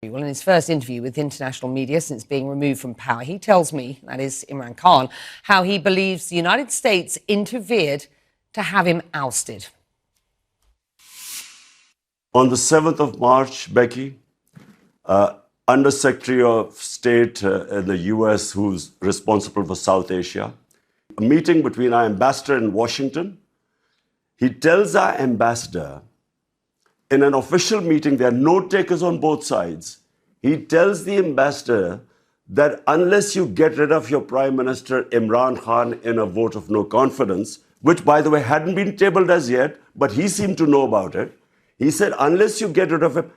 Well, in his first interview with international media since being removed from power, he tells me, that is Imran Khan, how he believes the United States interfered to have him ousted. On the 7th of March, Becky, Under Secretary of State in the US, who's responsible for South Asia, a meeting between our ambassador in Washington, he tells our ambassador, in an official meeting, there are note takers on both sides. He tells the ambassador that unless you get rid of your Prime Minister Imran Khan in a vote of no confidence, which, by the way, hadn't been tabled as yet, but he seemed to know about it, he said, unless you get rid of him,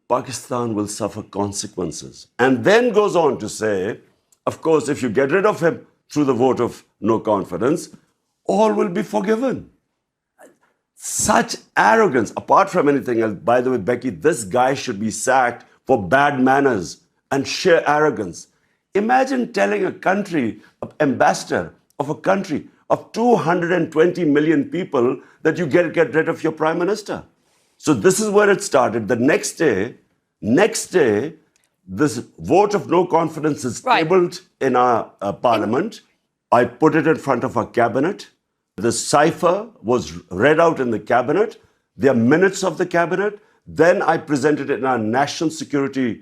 Pakistan will suffer consequences. And then goes on to say, of course, if you get rid of him through the vote of no confidence, all will be forgiven. Such arrogance, apart from anything else. By the way, Becky, this guy should be sacked for bad manners and sheer arrogance. Imagine telling a country, an ambassador of a country of 220 million people that you get rid of your prime minister. So this is where it started. The next day, this vote of no confidence is tabled in our parliament. I put it in front of our cabinet. The cipher was read out in the cabinet. There are minutes of the cabinet. Then I presented it in our National Security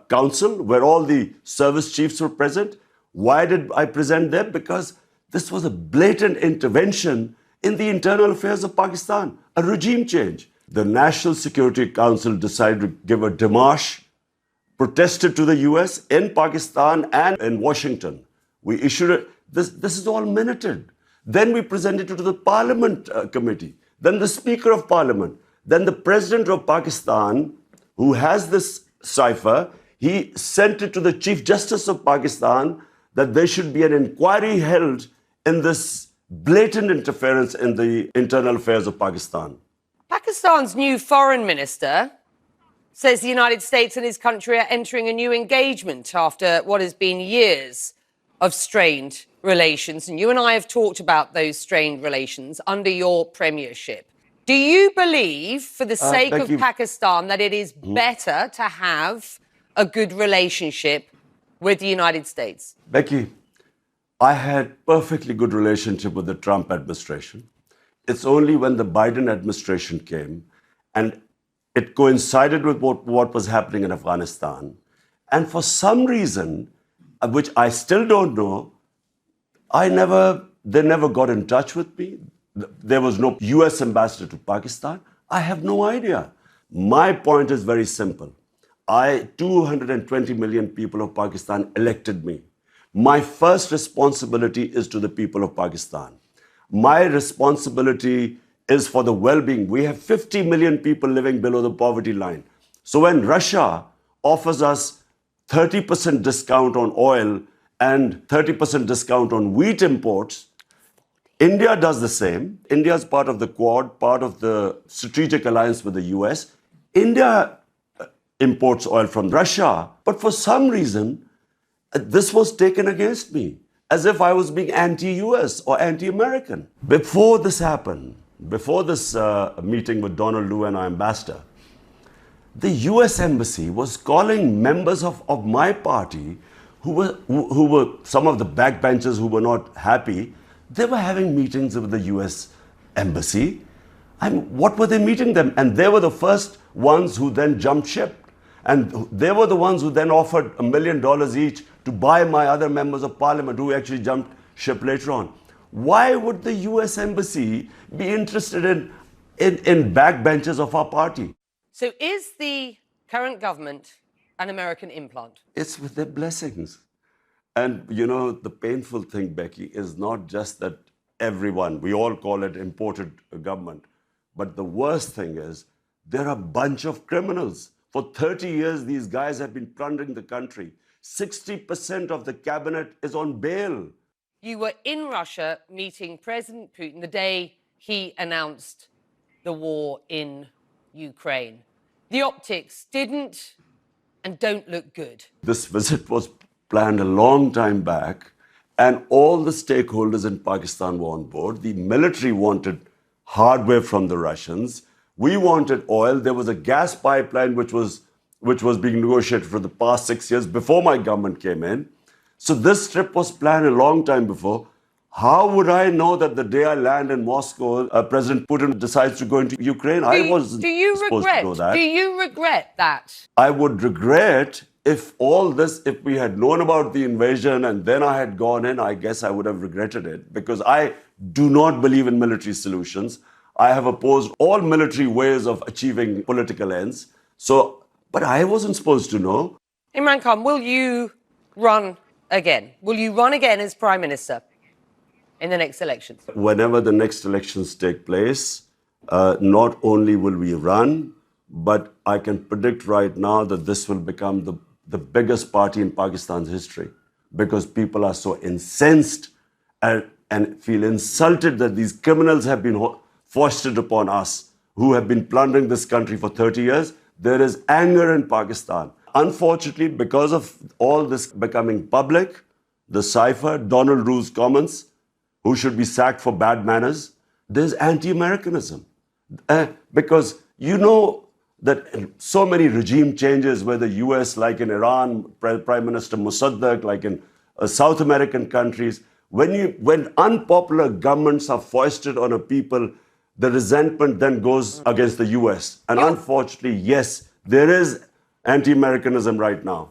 Council, where all the service chiefs were present. Why did I present them? Because this was a blatant intervention in the internal affairs of Pakistan, a regime change. The National Security Council decided to give a démarche, protested to the US in Pakistan and in Washington. We issued it. This is all minuted. Then we presented it to the Parliament Committee, then the Speaker of Parliament, then the President of Pakistan, who has this cipher, he sent it to the Chief Justice of Pakistan that there should be an inquiry held in this blatant interference in the internal affairs of Pakistan. Pakistan's new foreign minister says the United States and his country are entering a new engagement after what has been years of strained relations. And you and I have talked about those strained relations under your premiership. Do you believe, for the sake of Pakistan, that it is better to have a good relationship with the United States? Becky, I had perfectly good relationship with the Trump administration. It's only when the Biden administration came and it coincided with what was happening in Afghanistan. And for some reason, which I still don't know, they never got in touch with me. There was no US ambassador to Pakistan. I have no idea. My point is very simple. 220 million people of Pakistan elected me. My first responsibility is to the people of Pakistan. My responsibility is for the well-being. We have 50 million people living below the poverty line. So when Russia offers us 30% discount on oil and 30% discount on wheat imports, India does the same. India is part of the Quad, part of the strategic alliance with the US. India imports oil from Russia, but for some reason, this was taken against me, as if I was being anti-US or anti-American. Before this happened, before this meeting with Donald Lu and our ambassador, the US Embassy was calling members of my party who were some of the backbenchers who were not happy. They were having meetings with the US Embassy. What were they meeting them? And they were the first ones who then jumped ship. And they were the ones who then offered $1 million each to buy my other members of parliament who actually jumped ship later on. Why would the US Embassy be interested in backbenchers of our party? So is the current government an American implant? It's with their blessings. And, you know, the painful thing, Becky, is not just that we all call it imported government. But the worst thing is there are a bunch of criminals. For 30 years, these guys have been plundering the country. 60% of the cabinet is on bail. You were in Russia meeting President Putin the day he announced the war in Ukraine. The optics didn't and don't look good. This visit was planned a long time back, and all the stakeholders in Pakistan were on board. The military wanted hardware from the Russians. We wanted oil. There was a gas pipeline which was which was being negotiated for the past 6 years before my government came in. So this trip was planned a long time before. How would I know that the day I land in Moscow, President Putin decides to go into Ukraine? I wasn't supposed to know that. Do you regret that? I would regret if if we had known about the invasion and then I had gone in, I guess I would have regretted it, because I do not believe in military solutions. I have opposed all military ways of achieving political ends. But I wasn't supposed to know. Imran Khan, will you run again? Will you run again as Prime Minister in the next elections? Whenever the next elections take place, not only will we run, but I can predict right now that this will become the biggest party in Pakistan's history, because people are so incensed and feel insulted that these criminals have been foisted upon us, who have been plundering this country for 30 years. There is anger in Pakistan. Unfortunately, because of all this becoming public, the cipher, Donald Rule's comments, who should be sacked for bad manners, there's anti-Americanism. Because you know that so many regime changes, where the US, like in Iran, Prime Minister Mossadegh, like in South American countries, when unpopular governments are foisted on a people, the resentment then goes against the US. And unfortunately, yes, there is anti-Americanism right now.